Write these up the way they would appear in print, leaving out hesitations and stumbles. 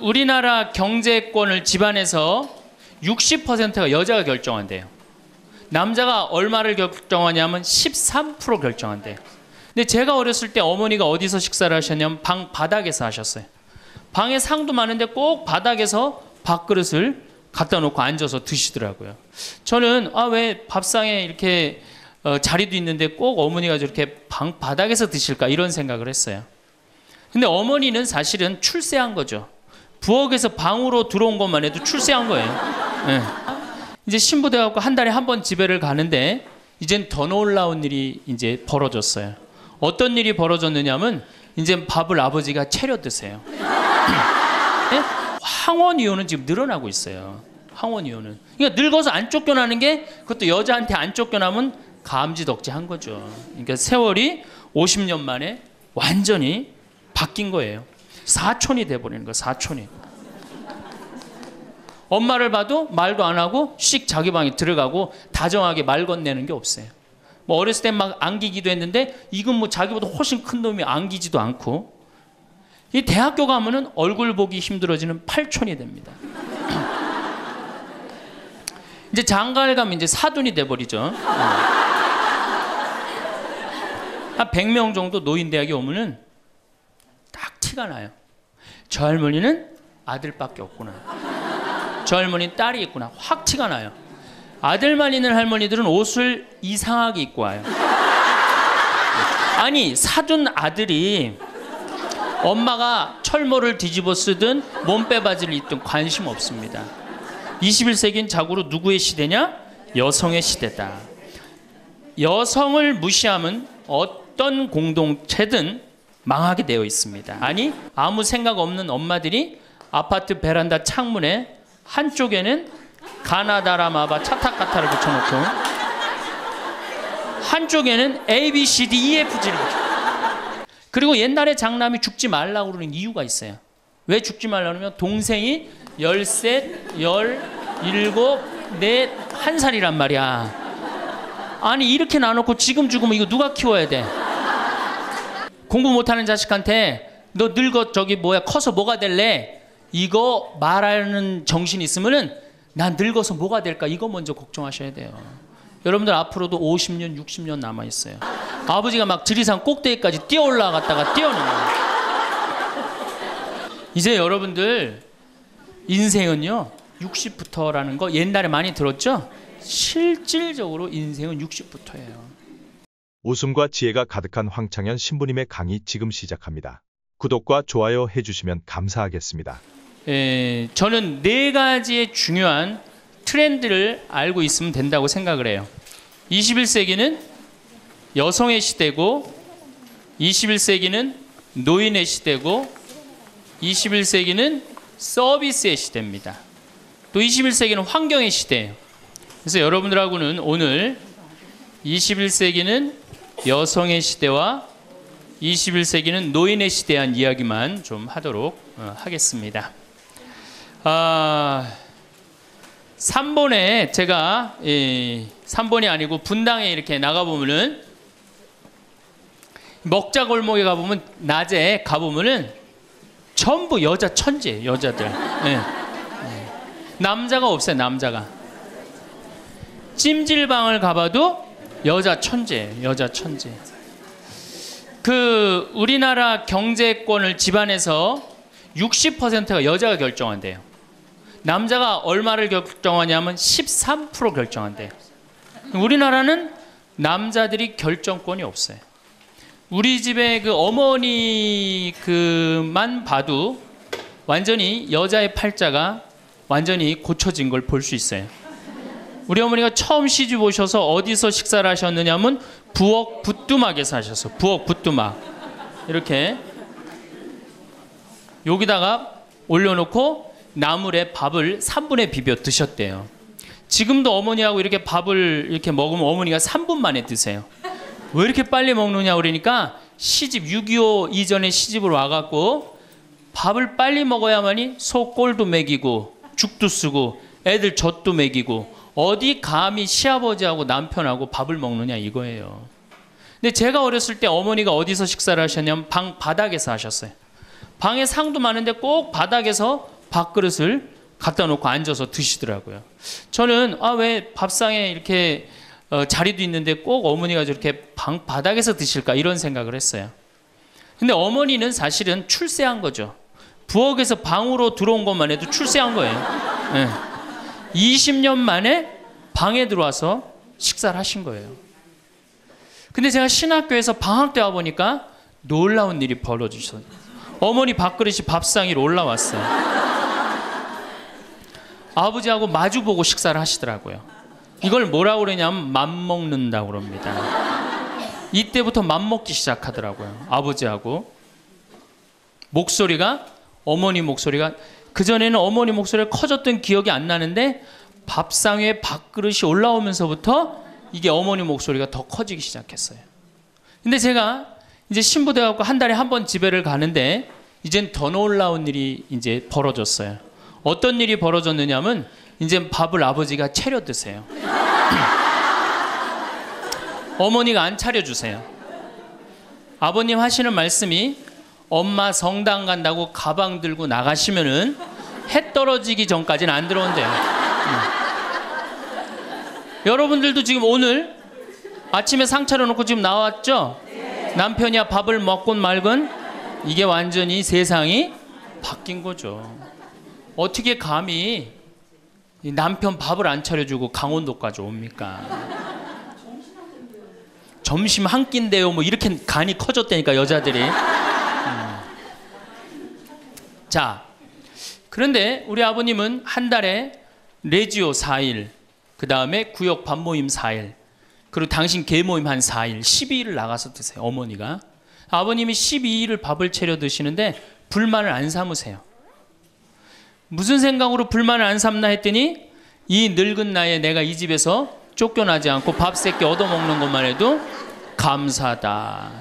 우리나라 경제권을 집안에서 60%가 여자가 결정한대요. 남자가 얼마를 결정하냐면 13% 결정한대요. 근데 제가 어렸을 때 어머니가 어디서 식사를 하셨냐면 방 바닥에서 하셨어요. 방에 상도 많은데 꼭 바닥에서 밥그릇을 갖다 놓고 앉아서 드시더라고요. 저는 왜 밥상에 이렇게 자리도 있는데 꼭 어머니가 저렇게 방 바닥에서 드실까 이런 생각을 했어요. 근데 어머니는 사실은 출세한 거죠. 부엌에서 방으로 들어온 것만 해도 출세한 거예요. 네. 이제 신부 돼갖고 한 달에 한 번 집에를 가는데 이젠 더 놀라운 일이 이제 벌어졌어요. 어떤 일이 벌어졌느냐면 이제 밥을 아버지가 차려 드세요. 네? 황혼이혼은 지금 늘어나고 있어요. 황혼이혼은. 그러니까 늙어서 안 쫓겨나는 게 그것도 여자한테 안 쫓겨나면 감지덕지한 거죠. 그러니까 세월이 50년 만에 완전히 바뀐 거예요. 사촌이 돼버리는 거예요. 사촌이. 엄마를 봐도 말도 안 하고 씩 자기 방에 들어가고 다정하게 말 건네는 게 없어요. 뭐 어렸을 때 막 안기기도 했는데 이건 뭐 자기보다 훨씬 큰 놈이 안기지도 않고. 이 대학교 가면은 얼굴 보기 힘들어지는 팔촌이 됩니다. 이제 장가를 가면 이제 사돈이 돼버리죠. 한 100명 정도 노인대학에 오면은 딱 티가 나요. 저 할머니는 아들밖에 없구나. 저 할머니는 딸이 있구나. 확 티가 나요. 아들만 있는 할머니들은 옷을 이상하게 입고 와요. 아니 사둔 아들이 엄마가 철모를 뒤집어 쓰든 몸빼바지를 입든 관심 없습니다. 21세기는 자고로 누구의 시대냐? 여성의 시대다. 여성을 무시하면 어떤 공동체든 망하게 되어 있습니다. 아니 아무 생각 없는 엄마들이 아파트 베란다 창문에 한쪽에는 가나다라마바 차타카타를 붙여놓고 한쪽에는 ABCDEFG를 붙여놓고. 그리고 옛날에 장남이 죽지 말라고 그러는 이유가 있어요. 왜 죽지 말라고 그러면 동생이 13, 17, 1살이란 말이야. 아니 이렇게 나눠놓고 지금 죽으면 이거 누가 키워야 돼? 공부 못하는 자식한테 너 늙어 커서 뭐가 될래? 이거 말하는 정신이 있으면은 난 늙어서 뭐가 될까? 이거 먼저 걱정하셔야 돼요. 여러분들 앞으로도 50년, 60년 남아 있어요. 아버지가 막 지리산 꼭대기까지 뛰어 올라갔다가 뛰어내려요. 이제 여러분들 인생은요 60부터라는 거 옛날에 많이 들었죠? 실질적으로 인생은 60부터예요. 웃음과 지혜가 가득한 황창현 신부님의 강의 지금 시작합니다. 구독과 좋아요 해주시면 감사하겠습니다. 저는 4가지의 중요한 트렌드를 알고 있으면 된다고 생각을 해요. 21세기는 여성의 시대고 21세기는 노인의 시대고 21세기는 서비스의 시대입니다. 또 21세기는 환경의 시대예요. 그래서 여러분들하고는 오늘 21세기는 여성의 시대와 21세기는 노인의 시대에 대한 이야기만 좀 하도록 하겠습니다. 3번에 제가 3번이 아니고 분당에 이렇게 나가보면은 먹자골목에 가보면 낮에 가보면은 전부 여자 천재예요. 여자들. 남자가 없어요. 남자가. 찜질방을 가봐도 여자 천재예요. 여자 천재. 우리나라 경제권을 집안에서 60%가 여자가 결정한대요. 남자가 얼마를 결정하냐면 13% 결정한대요. 우리나라는 남자들이 결정권이 없어요. 우리 집에 어머니만 봐도 완전히 여자의 팔자가 완전히 고쳐진 걸 볼 수 있어요. 우리 어머니가 처음 시집 오셔서 어디서 식사를 하셨느냐면 부엌 부뚜막에서 하셨어요. 부엌 부뚜막. 이렇게 여기다가 올려놓고 나물에 밥을 3분에 비벼 드셨대요. 지금도 어머니하고 이렇게 밥을 이렇게 먹으면 어머니가 3분 만에 드세요. 왜 이렇게 빨리 먹느냐 그러니까 시집 6.25 이전에 시집을 와갖고 밥을 빨리 먹어야만이 소 꼴도 먹이고 죽도 쓰고 애들 젖도 먹이고 어디 감히 시아버지하고 남편하고 밥을 먹느냐 이거예요. 근데 제가 어렸을 때 어머니가 어디서 식사를 하셨냐면 방 바닥에서 하셨어요. 방에 상도 많은데 꼭 바닥에서 밥그릇을 갖다 놓고 앉아서 드시더라고요. 저는 왜 밥상에 이렇게 자리도 있는데 꼭 어머니가 저렇게 방 바닥에서 드실까 이런 생각을 했어요. 근데 어머니는 사실은 출세한 거죠. 부엌에서 방으로 들어온 것만 해도 출세한 거예요. 네. 20년 만에 방에 들어와서 식사를 하신 거예요. 근데 제가 신학교에서 방학 때 와보니까 놀라운 일이 벌어지셨어요. 어머니 밥그릇이 밥상 위로 올라왔어요. 아버지하고 마주보고 식사를 하시더라고요. 이걸 뭐라고 그러냐면 맘먹는다고 그럽니다. 이때부터 맘먹기 시작하더라고요. 아버지하고. 목소리가, 어머니 목소리가, 그전에는 어머니 목소리가 커졌던 기억이 안 나는데 밥상 위에 밥그릇이 올라오면서부터 이게 어머니 목소리가 더 커지기 시작했어요. 근데 제가 이제 신부돼 갖고 한 달에 한 번 집에를 가는데 이젠 더 놀라운 일이 이제 벌어졌어요. 어떤 일이 벌어졌느냐면 이제 밥을 아버지가 차려 드세요. 어머니가 안 차려주세요. 아버님 하시는 말씀이 엄마 성당 간다고 가방 들고 나가시면은 해 떨어지기 전까지는 안 들어온대요. 여러분들도 지금 오늘 아침에 상 차려놓고 지금 나왔죠? 남편이야 밥을 먹곤 말건 이게 완전히 세상이 바뀐 거죠. 어떻게 감히 남편 밥을 안 차려주고 강원도까지 옵니까? 점심 한 끼인데요. 뭐 이렇게 간이 커졌다니까 여자들이. 자, 그런데 우리 아버님은 한 달에 레지오 4일, 그 다음에 구역 밥모임 4일, 그리고 당신 개모임 한 4일, 12일을 나가서 드세요. 어머니가. 아버님이 12일을 밥을 차려 드시는데 불만을 안 삼으세요. 무슨 생각으로 불만을 안 삼나 했더니 이 늙은 나이에 내가 이 집에서 쫓겨나지 않고 밥 세끼 얻어먹는 것만 해도 감사하다.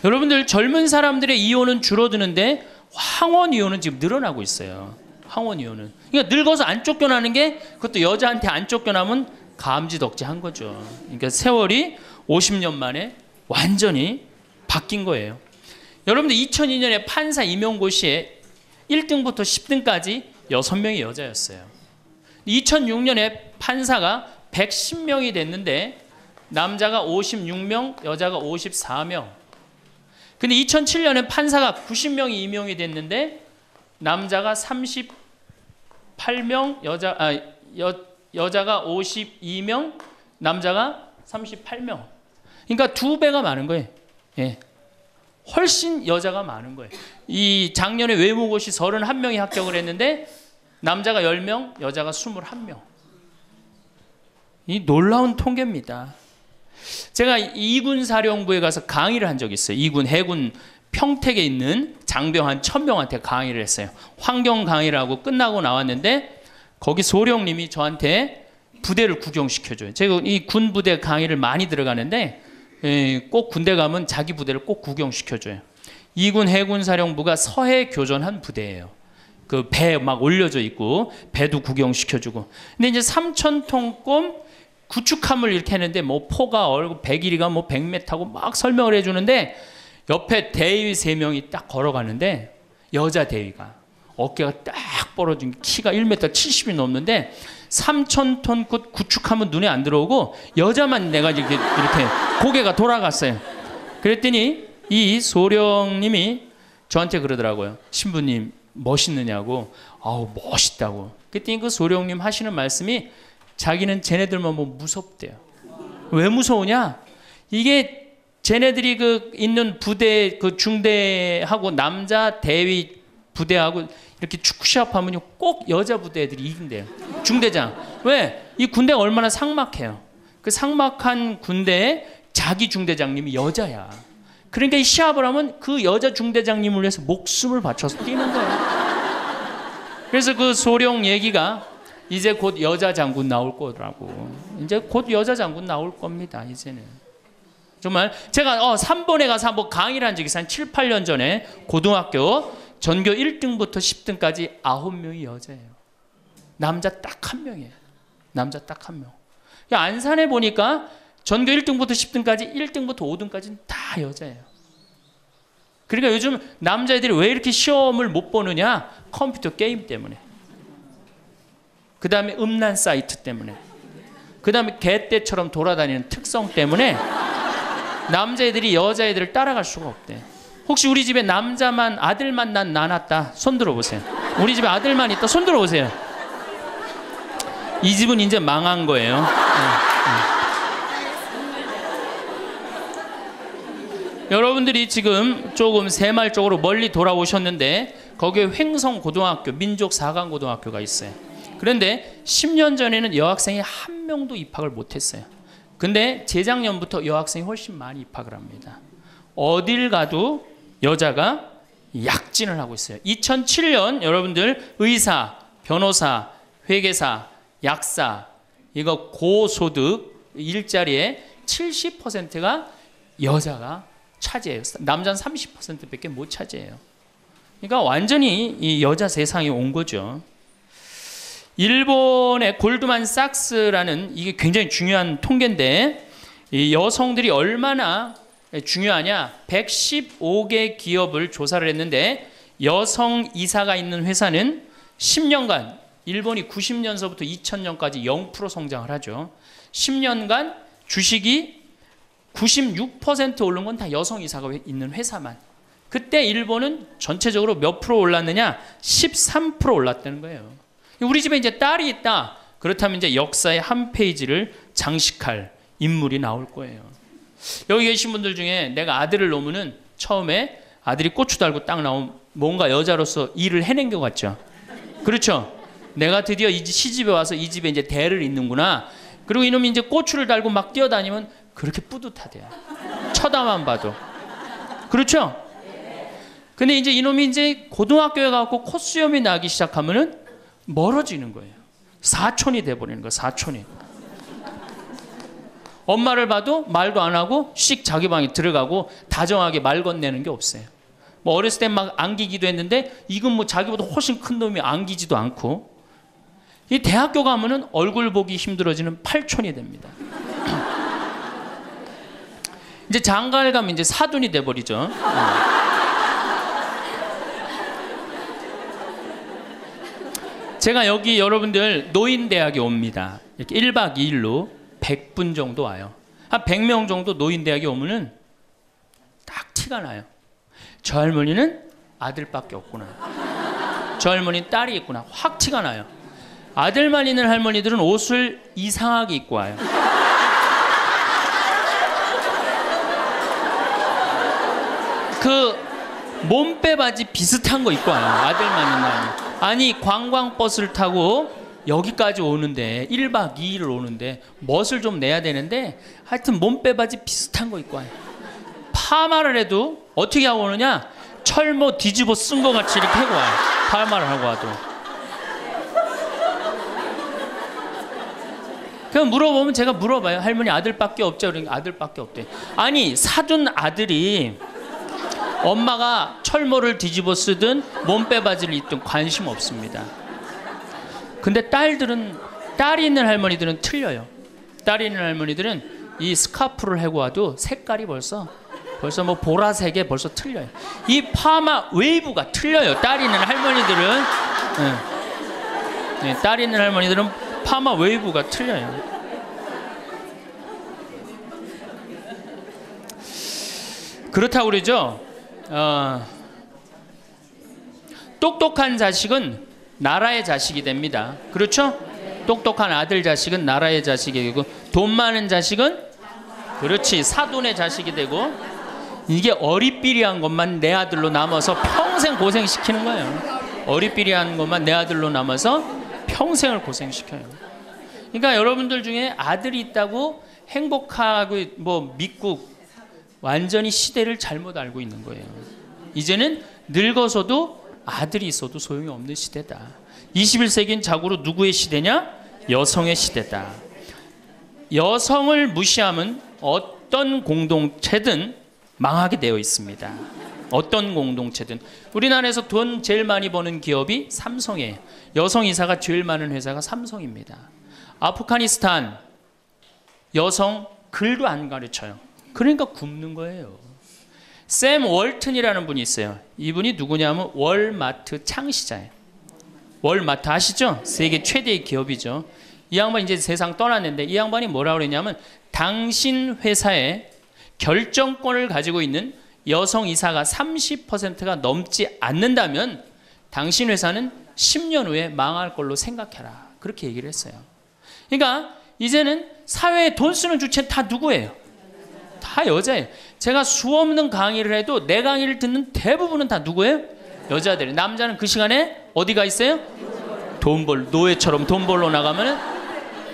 여러분들 젊은 사람들의 이혼은 줄어드는데 황혼 이혼은 지금 늘어나고 있어요. 황혼 이혼은. 그러니까 늙어서 안 쫓겨나는 게 그것도 여자한테 안 쫓겨나면 감지덕지한 거죠. 그러니까 세월이 50년 만에 완전히 바뀐 거예요. 여러분들 2002년에 판사 임용고시에 1등부터 10등까지 6명이 여자였어요. 2006년에 판사가 110명이 됐는데 남자가 56명, 여자가 54명. 근데 2007년에 판사가 90명이 임용이 됐는데 남자가 38명, 여자가 52명, 남자가 38명. 그러니까 2배가 많은 거예요. 예. 훨씬 여자가 많은 거예요. 이 작년에 외무고시 31명이 합격을 했는데 남자가 10명, 여자가 21명. 이 놀라운 통계입니다. 제가 이군 사령부에 가서 강의를 한 적이 있어요. 이군 해군 평택에 있는 장병 한 1000명한테 강의를 했어요. 환경 강의를 하고 끝나고 나왔는데 거기 소령님이 저한테 부대를 구경시켜줘요. 제가 이 군 부대 강의를 많이 들어가는데 꼭 군대 가면 자기 부대를 꼭 구경시켜줘요. 이군 해군 사령부가 서해 교전한 부대예요. 그 배 막 올려져 있고 배도 구경시켜주고. 근데 이제 3,000톤급 구축함을 이렇게 했는데 뭐 포가 얼고 배길이가 뭐 100m고 막 설명을 해주는데 옆에 대위 3명이 딱 걸어가는데 여자 대위가 어깨가 딱 벌어진 키가 1m 70이 넘는데 3,000톤급 구축함은 눈에 안 들어오고 여자만 내가 이렇게 고개가 돌아갔어요. 그랬더니 이 소령님이 저한테 그러더라고요. 신부님 멋있느냐고. 아우 멋있다고. 그랬더니 그 소령님 하시는 말씀이 자기는 쟤네들만 보면 무섭대요. 왜 무서우냐? 이게 쟤네들이 그 있는 부대 그 중대하고 남자 대위 부대하고 이렇게 축구 시합하면 꼭 여자 부대 애들이 이긴대요. 중대장. 왜? 이 군대가 얼마나 삭막해요. 그 삭막한 군대에 자기 중대장님이 여자야. 그러니까 이 시합을 하면 그 여자 중대장님을 위해서 목숨을 바쳐서 뛰는 거예요. 그래서 그 소령 얘기가 이제 곧 여자 장군 나올 거라고. 이제 곧 여자 장군 나올 겁니다. 이제는. 정말 제가 3번에 가서 한번 강의를 한 적이 있어요. 한 7, 8년 전에 고등학교 전교 1등부터 10등까지 9명이 여자예요. 남자 딱 1명이에요. 남자 딱 1명. 안산에 보니까 전교 1등부터 10등까지 1등부터 5등까지는 다 여자예요. 그러니까 요즘 남자애들이 왜 이렇게 시험을 못 보느냐? 컴퓨터 게임 때문에. 그 다음에 음란 사이트 때문에. 그 다음에 개떼처럼 돌아다니는 특성 때문에 남자애들이 여자애들을 따라갈 수가 없대. 혹시 우리 집에 남자만 아들만 낳았다 손 들어보세요. 우리 집에 아들만 있다 손 들어보세요. 이 집은 이제 망한 거예요. 여러분들이 지금 조금 새마을 쪽으로 멀리 돌아오셨는데 거기에 횡성고등학교, 민족4강고등학교가 있어요. 그런데 10년 전에는 여학생이 한 명도 입학을 못했어요. 근데 재작년부터 여학생이 훨씬 많이 입학을 합니다. 어딜 가도 여자가 약진을 하고 있어요. 2007년 여러분들 의사, 변호사, 회계사, 약사, 이거 고소득 일자리에 70%가 여자가 차지해요. 남자는 30%밖에 못 차지해요. 그러니까 완전히 이 여자 세상이 온 거죠. 일본의 골드만삭스라는 이게 굉장히 중요한 통계인데 이 여성들이 얼마나 중요하냐? 115개 기업을 조사를 했는데 여성 이사가 있는 회사는 10년간 일본이 90년서부터 2000년까지 0% 성장을 하죠. 10년간 주식이 96% 오른 건 다 여성 이사가 있는 회사만. 그때 일본은 전체적으로 몇 프로 올랐느냐? 13% 올랐다는 거예요. 우리 집에 이제 딸이 있다. 그렇다면 이제 역사의 한 페이지를 장식할 인물이 나올 거예요. 여기 계신 분들 중에 내가 아들을 놓으면은 처음에 아들이 고추 달고 딱 나오면 뭔가 여자로서 일을 해낸 것 같죠. 그렇죠? 내가 드디어 이 시집에 와서 이 집에 이제 대를 잇는구나. 그리고 이놈이 이제 고추를 달고 막 뛰어다니면 그렇게 뿌듯하대요. 쳐다만 봐도. 그렇죠? 근데 이제 이놈이 이제 고등학교에 가고 콧수염이 나기 시작하면은 멀어지는 거예요. 사촌이 돼버리는 거예요. 사촌이. 엄마를 봐도 말도 안 하고 씩 자기 방에 들어가고 다정하게 말 건네는 게 없어요. 뭐 어렸을 때 막 안기기도 했는데 이건 뭐 자기보다 훨씬 큰 놈이 안기지도 않고 이 대학교 가면은 얼굴 보기 힘들어지는 팔촌이 됩니다. 이제 장가를 가면 이제 사돈이 돼버리죠. 제가 여기 여러분들 노인대학에 옵니다. 이렇게 1박 2일로 100분 정도 와요. 한 100명 정도 노인대학에 오면은 딱 티가 나요. 저 할머니는 아들밖에 없구나. 저 할머니는 딸이 있구나. 확 티가 나요. 아들만 있는 할머니들은 옷을 이상하게 입고 와요. 그 몸빼 바지 비슷한 거 입고 와요. 아들만 있는 할머니. 아니 관광버스를 타고 여기까지 오는데 1박 2일을 오는데 멋을 좀 내야 되는데 하여튼 몸빼 바지 비슷한 거 입고 와요. 파마를 해도 어떻게 하고 오느냐? 철모 뒤집어 쓴 거 같이 이렇게 하고 와요. 파마를 하고 와도. 그럼 물어보면 제가 물어봐요. 할머니 아들밖에 없죠? 그러니까 아들밖에 없대. 아니 사둔 아들이 엄마가 철모를 뒤집어 쓰든 몸빼 바지를 입든 관심 없습니다. 근데 딸이 있는 할머니들은 틀려요. 딸이 있는 할머니들은 이 스카프를 하고 와도 색깔이 벌써 뭐 보라색에 벌써 틀려요. 이 파마 웨이브가 틀려요. 딸이 있는 할머니들은 네, 딸이 있는 할머니들은 파마 웨이브가 틀려요. 그렇다고 그러죠. 똑똑한 자식은 나라의 자식이 됩니다. 그렇죠? 똑똑한 아들 자식은 나라의 자식이 되고 돈 많은 자식은 그렇지 사돈의 자식이 되고 이게 어리삐리한 것만 내 아들로 남아서 평생 고생시키는 거예요. 어리삐리한 것만 내 아들로 남아서 평생을 고생시켜요. 그러니까 여러분들 중에 아들이 있다고 행복하고 뭐 믿고 완전히 시대를 잘못 알고 있는 거예요. 이제는 늙어서도 아들이 있어도 소용이 없는 시대다. 21세기는 자고로 누구의 시대냐? 여성의 시대다. 여성을 무시하면 어떤 공동체든 망하게 되어 있습니다. 어떤 공동체든. 우리나라에서 돈 제일 많이 버는 기업이 삼성이에요. 여성 이사가 제일 많은 회사가 삼성입니다. 아프가니스탄 여성 글도 안 가르쳐요. 그러니까 굶는 거예요. 샘 월튼이라는 분이 있어요. 이분이 누구냐면 월마트 창시자예요. 월마트 아시죠? 세계 최대의 기업이죠. 이 양반이 이제 세상 떠났는데 이 양반이 뭐라고 그랬냐면 당신 회사에 결정권을 가지고 있는 여성 이사가 30%가 넘지 않는다면 당신 회사는 10년 후에 망할 걸로 생각해라. 그렇게 얘기를 했어요. 그러니까 이제는 사회에 돈 쓰는 주체는 다 누구예요? 다 여자예요. 제가 수없는 강의를 해도 내 강의를 듣는 대부분은 다 누구예요? 여자들이에요. 남자는 그 시간에 어디가 있어요? 노예처럼 돈 벌러 나가면은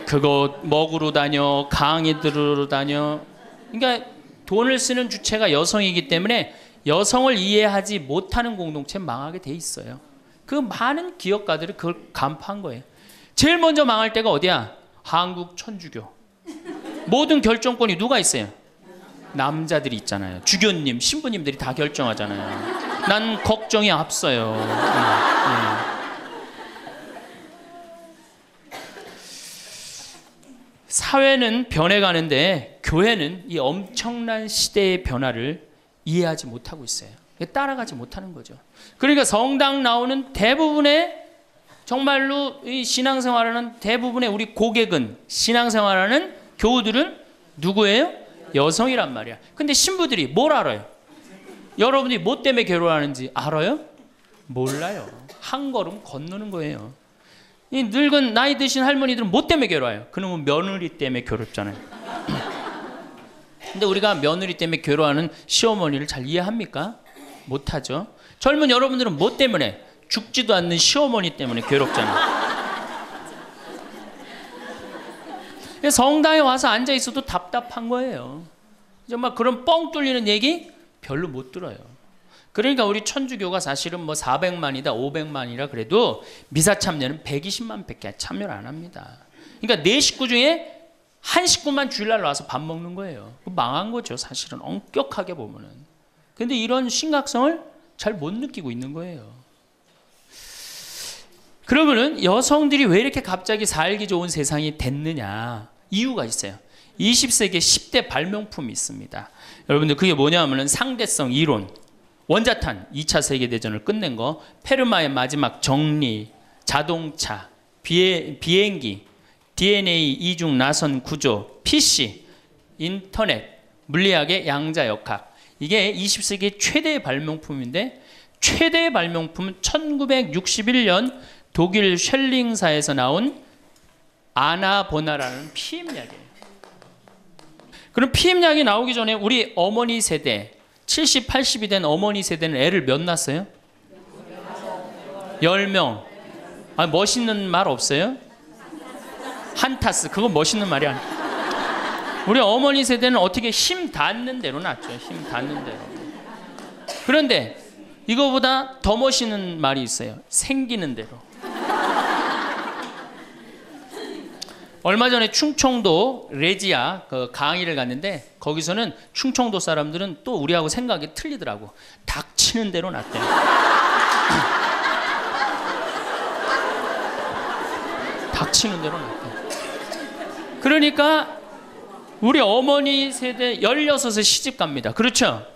그거 먹으러 다녀, 강의 들으러 다녀. 그러니까 돈을 쓰는 주체가 여성이기 때문에 여성을 이해하지 못하는 공동체는 망하게 돼 있어요. 그 많은 기업가들이 그걸 간파한 거예요. 제일 먼저 망할 때가 어디야? 한국 천주교. 모든 결정권이 누가 있어요? 남자들이 있잖아요. 주교님, 신부님들이 다 결정하잖아요. 난 걱정이 앞서요. 사회는 변해가는데 교회는 이 엄청난 시대의 변화를 이해하지 못하고 있어요. 따라가지 못하는 거죠. 그러니까 성당 나오는 대부분의 정말로 이 신앙생활하는 대부분의 우리 고객은 신앙생활하는 교우들은 누구예요? 여성이란 말이야. 근데 신부들이 뭘 알아요? 여러분이 뭐 때문에 괴로워하는지 알아요? 몰라요. 한 걸음 건너는 거예요. 이 늙은 나이 드신 할머니들은 뭐 때문에 괴로워요? 그놈은 며느리 때문에 괴롭잖아요. 근데 우리가 며느리 때문에 괴로워하는 시어머니를 잘 이해합니까? 못하죠. 젊은 여러분들은 뭐 때문에? 죽지도 않는 시어머니 때문에 괴롭잖아요. 성당에 와서 앉아 있어도 답답한 거예요. 정말 그런 뻥 뚫리는 얘기 별로 못 들어요. 그러니까 우리 천주교가 사실은 뭐 400만이다 500만이라 그래도 미사 참여는 120만 밖에 참여를 안 합니다. 그러니까 네 식구 중에 한 식구만 주일날 와서 밥 먹는 거예요. 망한 거죠. 사실은 엄격하게 보면은. 근데 이런 심각성을 잘 못 느끼고 있는 거예요. 그러면은 여성들이 왜 이렇게 갑자기 살기 좋은 세상이 됐느냐? 이유가 있어요. 20세기에 10대 발명품이 있습니다. 여러분들 그게 뭐냐면은 상대성 이론, 원자탄 2차 세계대전을 끝낸 거, 페르마의 마지막 정리, 자동차, 비행기, DNA 이중 나선 구조, PC, 인터넷, 물리학의 양자역학. 이게 20세기 최대의 발명품인데 최대의 발명품은 1961년 독일 쉘링사에서 나온 아나보나라는 피임약이에요. 그럼 피임약이 나오기 전에 우리 어머니 세대 70, 80이 된 어머니 세대는 애를 몇 낳았어요? 10명. 아, 멋있는 말 없어요? 한타스. 그건 멋있는 말이 아니야. 우리 어머니 세대는 어떻게 힘 닿는 대로 낳죠. 힘 닿는 대로. 그런데 이거보다 더 멋있는 말이 있어요. 생기는 대로. 얼마 전에 충청도 레지아 그 강의를 갔는데 거기서는 충청도 사람들은 또 우리하고 생각이 틀리더라고. 닥치는 대로 낳대요. 닥치는 대로 낳대요. 그러니까 우리 어머니 세대 16에 시집 갑니다. 그렇죠?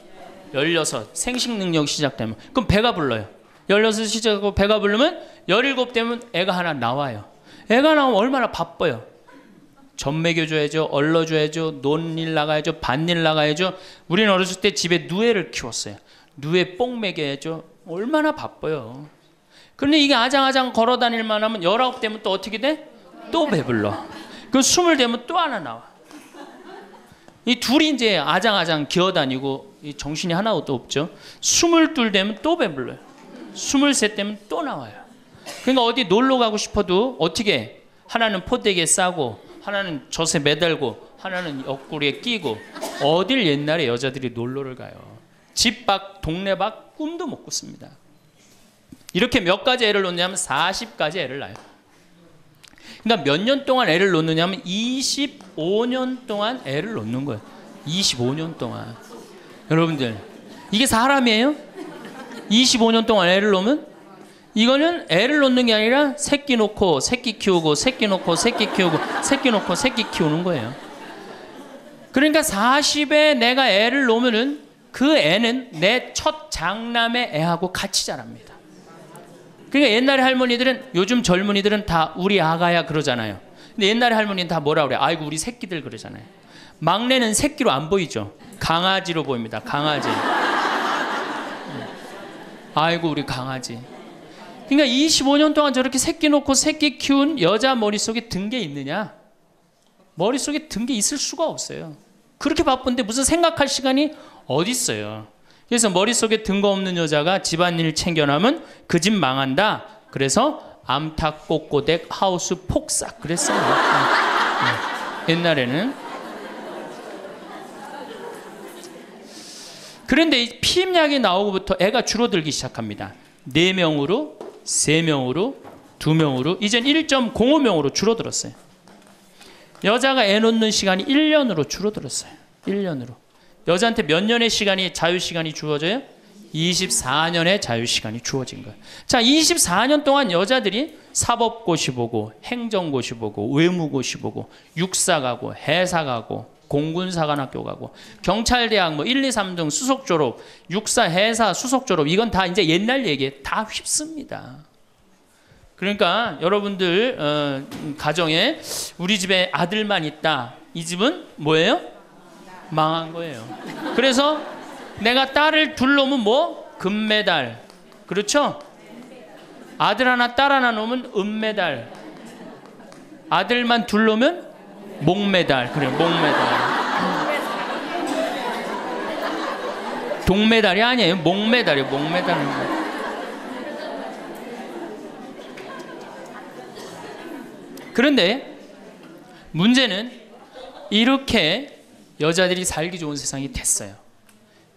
16 생식 능력이 시작되면 그럼 배가 불러요. 16 시작하고 배가 부르면 17 되면 애가 하나 나와요. 애가 나오면 얼마나 바빠요. 젖 먹여줘야죠. 얼러줘야죠. 논일 나가야죠. 밭일 나가야죠. 우리는 어렸을 때 집에 누에를 키웠어요. 누에 뽕 먹여야죠. 얼마나 바빠요. 그런데 이게 아장아장 걸어다닐만 하면 19 되면 또 어떻게 돼? 또 배불러. 그 20 되면 또 하나 나와. 이 둘이 이제 아장아장 기어다니고 정신이 하나도 없죠. 22 되면 또 배불러요. 23 되면 또 나와요. 그러니까 어디 놀러 가고 싶어도 어떻게 하나는 포대기에 싸고 하나는 젖에 매달고 하나는 옆구리에 끼고 어딜 옛날에 여자들이 놀러를 가요. 집 밖 동네 밖 꿈도 못 꿨습니다. 이렇게 몇 가지 애를 놓냐면 40가지 애를 낳아요. 그러니까 몇 년 동안 애를 놓느냐면 25년 동안 애를 놓는 거예요. 25년 동안. 여러분들 이게 사람이에요? 25년 동안 애를 놓으면 이거는 애를 놓는 게 아니라 새끼 놓고 새끼 키우고 새끼 놓고 새끼 키우고 새끼 놓고 새끼 키우는 거예요. 그러니까 40에 내가 애를 놓으면은 그 애는 내 첫 장남의 애하고 같이 자랍니다. 그러니까 옛날에 할머니들은, 요즘 젊은이들은 다 우리 아가야 그러잖아요. 근데 옛날에 할머니는 다 뭐라 그래? 아이고 우리 새끼들 그러잖아요. 막내는 새끼로 안 보이죠. 강아지로 보입니다. 강아지. 아이고 우리 강아지. 그러니까 25년 동안 저렇게 새끼 놓고 새끼 키운 여자 머릿속에 든 게 있느냐? 머릿속에 든 게 있을 수가 없어요. 그렇게 바쁜데 무슨 생각할 시간이 어디 있어요. 그래서 머릿속에 든 거 없는 여자가 집안일 챙겨나면 그 집 망한다. 그래서 암탉 꼬꼬댁 하우스 폭삭 그랬어요. 옛날에는. 그런데 이 피임약이 나오고부터 애가 줄어들기 시작합니다. 4명으로 3명으로 2명으로 이젠 1.05명으로 줄어들었어요. 여자가 애 놓는 시간이 1년으로 줄어들었어요. 1년으로. 여자한테 몇 년의 시간이, 자유시간이 주어져요? 24년의 자유시간이 주어진 거예요. 자, 24년 동안 여자들이 사법고시 보고 행정고시 보고 외무고시 보고 육사 가고 해사 가고 공군사관학교 가고 경찰대학 뭐 1, 2, 3등 수석 졸업, 육사, 해사, 수석 졸업, 이건 다 이제 옛날 얘기에 다 휩습니다. 그러니까 여러분들 가정에 우리 집에 아들만 있다. 이 집은 뭐예요? 망한 거예요. 그래서 내가 딸을 둘 놓으면 뭐? 금메달. 그렇죠? 아들 하나 딸 하나 놓으면 은메달. 아들만 둘 놓으면 목메달. 그래, 목메달. 동메달이 아니에요. 목메달이에요. 목메달은. 그런데 문제는 이렇게 여자들이 살기 좋은 세상이 됐어요.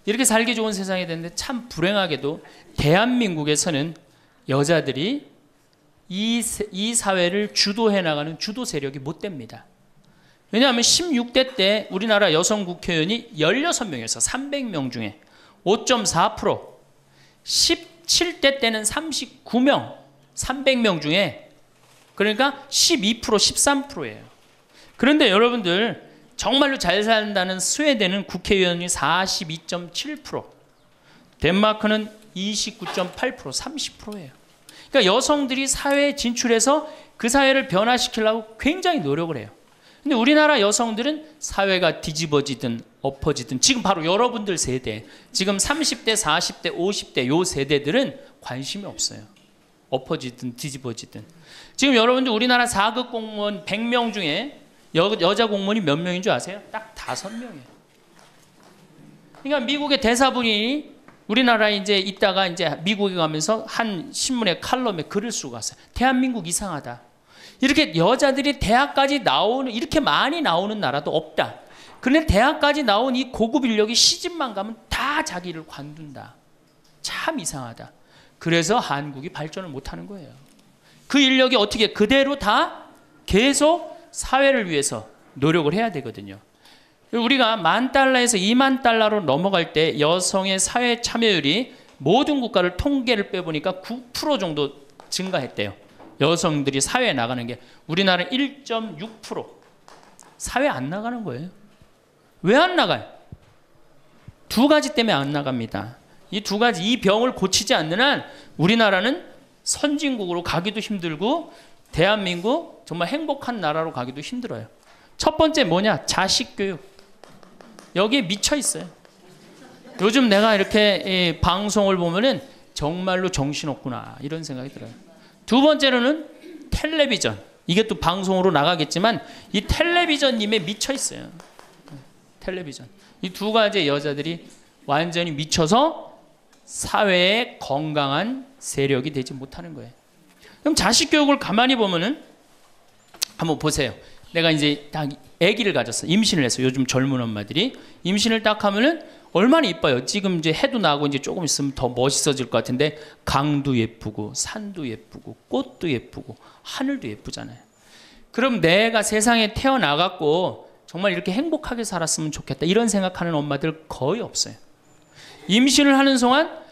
이렇게 살기 좋은 세상이 됐는데 참 불행하게도 대한민국에서는 여자들이 이 사회를 주도해 나가는 주도 세력이 못 됩니다. 왜냐하면 16대 때 우리나라 여성 국회의원이 16명에서 300명 중에 5.4%, 17대 때는 39명, 300명 중에 그러니까 12%, 13%예요. 그런데 여러분들 정말로 잘 산다는 스웨덴은 국회의원이 42.7%, 덴마크는 29.8%, 30%예요. 그러니까 여성들이 사회에 진출해서 그 사회를 변화시키려고 굉장히 노력을 해요. 근데 우리나라 여성들은 사회가 뒤집어지든 엎어지든 지금 바로 여러분들 세대, 지금 30대, 40대, 50대 요 세대들은 관심이 없어요. 엎어지든 뒤집어지든. 지금 여러분들 우리나라 4급 공무원 100명 중에 여자 공무원이 몇 명인 줄 아세요? 딱 5명이에요. 그러니까 미국의 대사분이 우리나라에 이제 있다가 이제 미국에 가면서 한 신문의 칼럼에 글을 쓰고 갔어요. 대한민국 이상하다. 이렇게 여자들이 대학까지 나오는, 이렇게 많이 나오는 나라도 없다. 그런데 대학까지 나온 이 고급 인력이 시집만 가면 다 자기를 관둔다. 참 이상하다. 그래서 한국이 발전을 못하는 거예요. 그 인력이 어떻게 그대로 다 계속 사회를 위해서 노력을 해야 되거든요. 우리가 $10,000에서 $20,000로 넘어갈 때 여성의 사회 참여율이 모든 국가를 통계를 빼보니까 9% 정도 증가했대요. 여성들이 사회에 나가는 게. 우리나라는 1.6%. 사회 안 나가는 거예요. 왜 안 나가요? 두 가지 때문에 안 나갑니다. 이 두 가지, 이 병을 고치지 않는 한 우리나라는 선진국으로 가기도 힘들고 대한민국 정말 행복한 나라로 가기도 힘들어요. 첫 번째 뭐냐? 자식 교육. 여기에 미쳐 있어요. 요즘 내가 이렇게 방송을 보면은 정말로 정신없구나 이런 생각이 들어요. 두 번째로는 텔레비전. 이게 또 방송으로 나가겠지만 이 텔레비전님에 미쳐 있어요. 텔레비전. 이 두 가지 여자들이 완전히 미쳐서 사회에 건강한 세력이 되지 못하는 거예요. 그럼 자식 교육을 가만히 보면은 한번 보세요. 내가 이제 딱 아기를 가졌어. 임신을 했어. 요즘 젊은 엄마들이 임신을 딱 하면은 얼마나 이뻐요. 지금 이제 해도 나고 이제 조금 있으면 더 멋있어질 것 같은데 강도 예쁘고 산도 예쁘고 꽃도 예쁘고 하늘도 예쁘잖아요. 그럼 내가 세상에 태어나갖고 정말 이렇게 행복하게 살았으면 좋겠다 이런 생각하는 엄마들 거의 없어요. 임신을 하는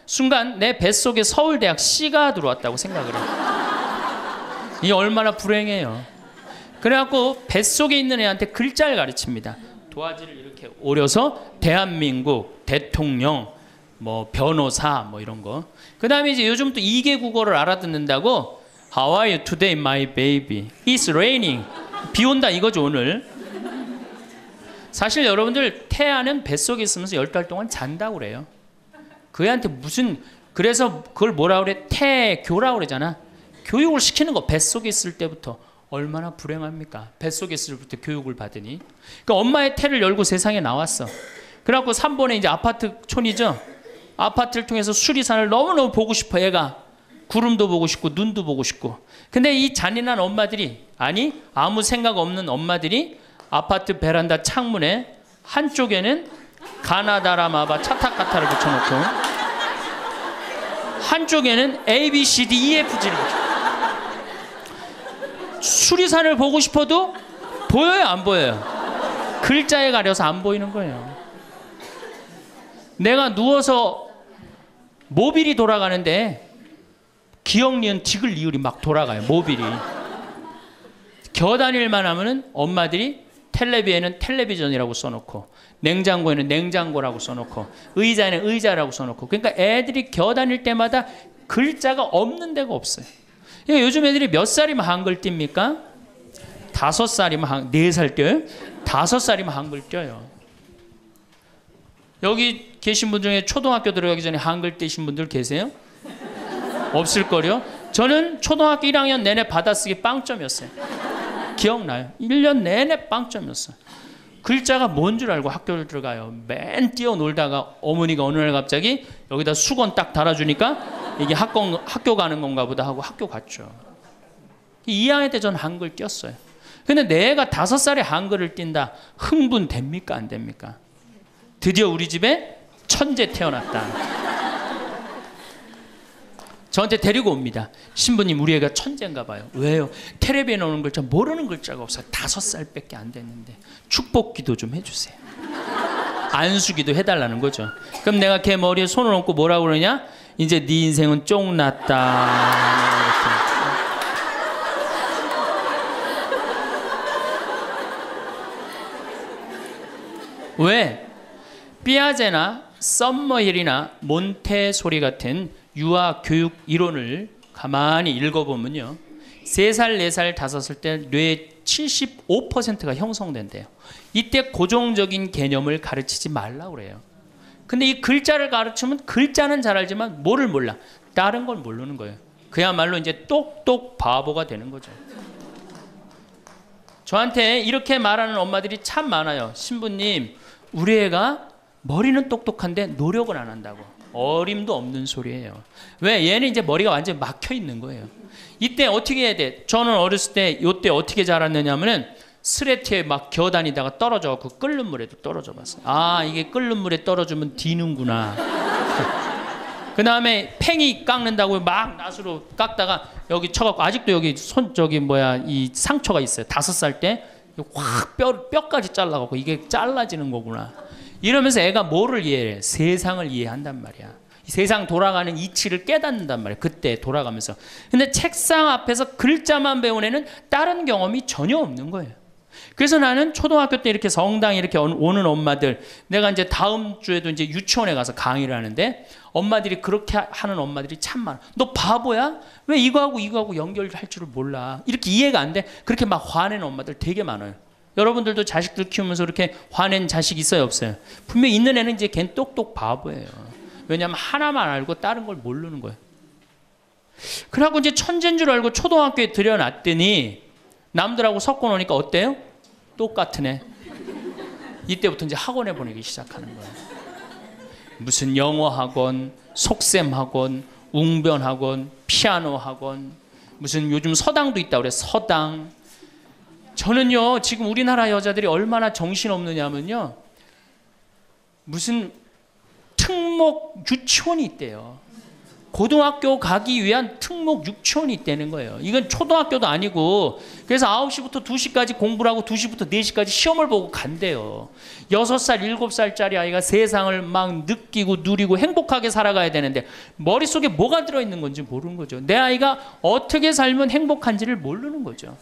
순간 내 뱃속에 서울대학 C가 들어왔다고 생각을 해요. 이게 얼마나 불행해요. 그래갖고 뱃속에 있는 애한테 글자를 가르칩니다. 도화지를 이렇게 오려서 대한민국 대통령 뭐 변호사 뭐 이런 거. 그다음에 이제 요즘 또 2개 국어를 알아듣는다고 How are you today, my baby? It's raining. 비 온다 이거죠 오늘. 사실 여러분들 태아는 뱃속에 있으면서 10달 동안 잔다고 그래요. 그 애한테 무슨 그래서 그걸 뭐라 그래? 태교라고 그러잖아. 교육을 시키는 거 뱃속에 있을 때부터 얼마나 불행합니까? 뱃속에 있을 때부터 교육을 받으니. 그러니까 엄마의 태를 열고 세상에 나왔어. 그래갖고 3번에 이제 아파트촌이죠. 아파트를 통해서 수리산을 너무너무 보고 싶어 얘가. 구름도 보고 싶고 눈도 보고 싶고. 근데 이 잔인한 엄마들이 아니 아무 생각 없는 엄마들이 아파트 베란다 창문에 한쪽에는 가나다라마바 차타카타를 붙여놓고 한쪽에는 A, B, C, D, E, F, G를 붙여. 수리산을 보고 싶어도 보여요 안 보여요? 글자에 가려서 안 보이는 거예요. 내가 누워서 모빌이 돌아가는데 기억 니은 디귿 리을이 막 돌아가요. 모빌이. 겨다닐만 하면은 엄마들이 텔레비에는 텔레비전이라고 써놓고 냉장고에는 냉장고라고 써놓고 의자에는 의자라고 써놓고. 그러니까 애들이 겨다닐 때마다 글자가 없는 데가 없어요. 그러니까 요즘 애들이 몇 살이면 한글 띱니까? 5살이면 4살 띄어요? 5살이면 한글 띄어요. 여기 계신 분 중에 초등학교 들어가기 전에 한글 띄신 분들 계세요? 없을걸요? 저는 초등학교 1학년 내내 받아쓰기 빵점이었어요. 기억나요? 1년 내내 빵점이었어요. 글자가 뭔 줄 알고 학교를 들어가요. 맨 뛰어놀다가 어머니가 어느 날 갑자기 여기다 수건 딱 달아주니까 이게 학교 가는 건가 보다 하고 학교 갔죠. 2학년 때 저는 한글 띄었어요. 근데 내가 5살에 한글을 띈다. 흥분됩니까? 안 됩니까? 드디어 우리 집에 천재 태어났다. 저한테 데리고 옵니다. 신부님 우리 애가 천재인가 봐요. 왜요? 텔레비에 나오는 글자 모르는 글자가 없어요. 5살밖에 안 됐는데 축복기도 좀 해주세요. 안수기도 해달라는 거죠. 그럼 내가 걔 머리에 손을 얹고 뭐라고 그러냐? 이제 네 인생은 쫑났다. 왜? 피아제나 썸머힐이나 몬테소리 같은 유아 교육 이론을 가만히 읽어보면요. 3살, 4살, 5살 때 뇌의 75%가 형성된대요. 이때 고정적인 개념을 가르치지 말라고 그래요. 근데 이 글자를 가르치면 글자는 잘 알지만 뭐를 몰라? 다른 걸 모르는 거예요. 그야말로 이제 똑똑 바보가 되는 거죠. 저한테 이렇게 말하는 엄마들이 참 많아요. 신부님, 우리 애가 머리는 똑똑한데 노력을 안 한다고. 어림도 없는 소리예요. 왜? 얘는 이제 머리가 완전히 막혀 있는 거예요. 이때 어떻게 해야 돼? 저는 어렸을 때 이때 어떻게 자랐느냐면은 스레트에 막 겨다니다가 떨어져갖고 끓는 물에도 떨어져 봤어요. 아, 이게 끓는 물에 떨어지면 디는구나. 그 다음에 팽이 깎는다고 막 낫으로 깎다가 여기 쳐갖고 아직도 여기 이 상처가 있어요. 5살 때 확 뼈까지 잘라갖고 이게 잘라지는 거구나. 이러면서 애가 뭐를 이해해? 세상을 이해한단 말이야. 세상 돌아가는 이치를 깨닫는단 말이야. 그때 돌아가면서. 근데 책상 앞에서 글자만 배운 애는 다른 경험이 전혀 없는 거예요. 그래서 나는 초등학교 때 이렇게 성당에 이렇게 오는 엄마들, 내가 이제 다음 주에도 이제 유치원에 가서 강의를 하는데 엄마들이 그렇게 하는 엄마들이 참 많아. 너 바보야? 왜 이거하고 연결할 줄을 몰라? 이렇게 이해가 안 돼? 그렇게 막 화내는 엄마들 되게 많아요. 여러분들도 자식들 키우면서 이렇게 화낸 자식 있어요, 없어요? 분명히 있는 애는 이제 걔는 똑똑 바보예요. 왜냐하면 하나만 알고 다른 걸 모르는 거예요. 그래갖고 이제 천재인 줄 알고 초등학교에 들여놨더니 남들하고 섞어 놓으니까 어때요? 똑같은 애. 이때부터 이제 학원에 보내기 시작하는 거예요. 무슨 영어 학원, 속셈 학원, 웅변 학원, 피아노 학원, 무슨 요즘 서당도 있다고 그래. 서당. 저는요, 지금 우리나라 여자들이 얼마나 정신없느냐면요, 무슨 특목 유치원이 있대요. 고등학교 가기 위한 특목 유치원이 있다는 거예요. 이건 초등학교도 아니고, 그래서 9시부터 2시까지 공부를 하고 2시부터 4시까지 시험을 보고 간대요. 6살, 7살짜리 아이가 세상을 막 느끼고 누리고 행복하게 살아가야 되는데 머릿속에 뭐가 들어있는 건지 모르는 거죠. 내 아이가 어떻게 살면 행복한지를 모르는 거죠.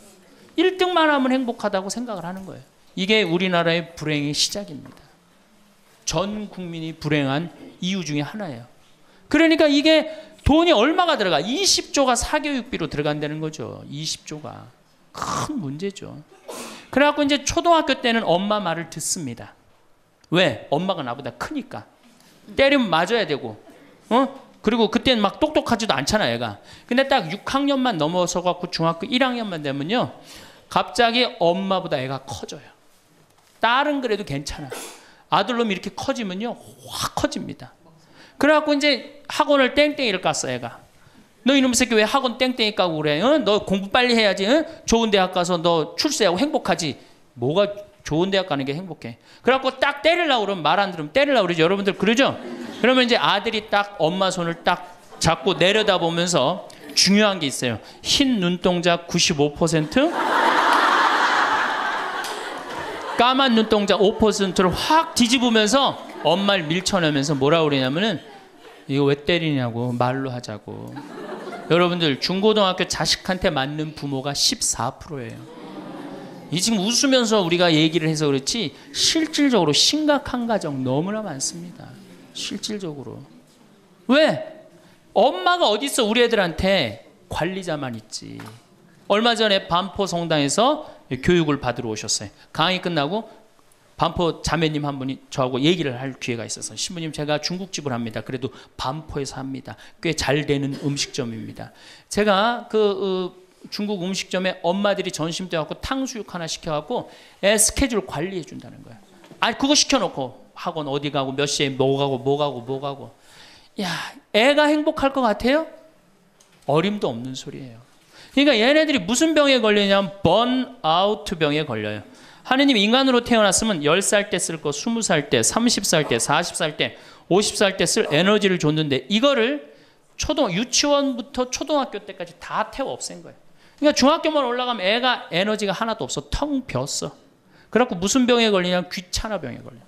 1등만 하면 행복하다고 생각을 하는 거예요. 이게 우리나라의 불행의 시작입니다. 전 국민이 불행한 이유 중에 하나예요. 그러니까 이게 돈이 얼마가 들어가? 20조가 사교육비로 들어간다는 거죠. 20조가. 큰 문제죠. 그래갖고 이제 초등학교 때는 엄마 말을 듣습니다. 왜? 엄마가 나보다 크니까. 때리면 맞아야 되고, 그리고 그때는 막 똑똑하지도 않잖아, 얘가. 근데 딱 6학년만 넘어서 갖고 중학교 1학년만 되면요, 갑자기 엄마보다 애가 커져요. 딸은 그래도 괜찮아. 아들놈이 이렇게 커지면요, 확 커집니다. 그래갖고 이제 학원을 땡땡이를 깠어, 애가. 너 이놈 새끼 왜 학원 땡땡이 까고 그래? 너 공부 빨리 해야지. 좋은 대학 가서 너 출세하고 행복하지. 뭐가 좋은 대학 가는 게 행복해. 그래갖고 딱 때리려고 그러면 말 안 들으면 때리려고 그러죠. 여러분들 그러죠? 그러면 이제 아들이 딱 엄마 손을 딱 잡고 내려다보면서 중요한 게 있어요. 흰 눈동자 95%, 까만 눈동자 5%를 확 뒤집으면서 엄마를 밀쳐내면서 뭐라고 그러냐면은 이거 왜 때리냐고 말로 하자고. 여러분들 중고등학교 자식한테 맞는 부모가 14%예요. 이 지금 웃으면서 우리가 얘기를 해서 그렇지 실질적으로 심각한 가정 너무나 많습니다. 실질적으로. 왜? 엄마가 어디 있어? 우리 애들한테 관리자만 있지. 얼마 전에 반포 성당에서 교육을 받으러 오셨어요. 강의 끝나고 반포 자매님 한 분이 저하고 얘기를 할 기회가 있어서, 신부님 제가 중국집을 합니다. 그래도 반포에서 합니다. 꽤 잘 되는 음식점입니다. 제가 중국 음식점에 엄마들이 점심 때 갖고 탕수육 하나 시켜갖고 애 스케줄 관리해 준다는 거야. 아니 그거 시켜놓고 학원 어디 가고 몇 시에 뭐 가고. 야, 애가 행복할 것 같아요? 어림도 없는 소리예요. 그러니까 얘네들이 무슨 병에 걸리냐면 번아웃 병에 걸려요. 하느님 인간으로 태어났으면 10살 때 쓸 거 20살 때, 30살 때, 40살 때, 50살 때 쓸 에너지를 줬는데 이거를 유치원부터 초등학교 때까지 다 태워 없앤 거예요. 그러니까 중학교만 올라가면 애가 에너지가 하나도 없어. 텅 비었어. 그래갖고 무슨 병에 걸리냐면 귀찮아 병에 걸려.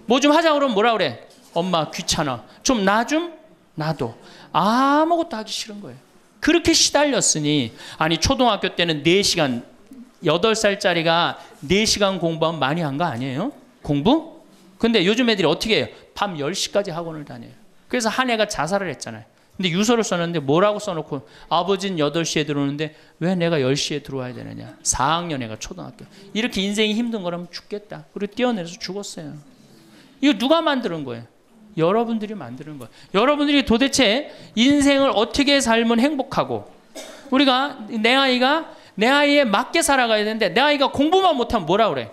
뭐 좀 하자 그러면 뭐라 그래? 엄마 귀찮아. 좀 놔도. 아무것도 하기 싫은 거예요. 그렇게 시달렸으니, 아니 초등학교 때는 4시간, 8살짜리가 4시간 공부하면 많이 한 거 아니에요? 공부? 근데 요즘 애들이 어떻게 해요? 밤 10시까지 학원을 다녀요. 그래서 한 애가 자살을 했잖아요. 근데 유서를 써놨는데 뭐라고 써놓고, 아버지는 8시에 들어오는데 왜 내가 10시에 들어와야 되느냐. 4학년 애가 초등학교. 이렇게 인생이 힘든 거라면 죽겠다. 그리고 뛰어내려서 죽었어요. 이거 누가 만드는 거예요? 여러분들이 만드는 거예요. 여러분들이 도대체 인생을 어떻게 살면 행복하고, 우리가 내 아이에 맞게 살아가야 되는데 내 아이가 공부만 못하면 뭐라 그래?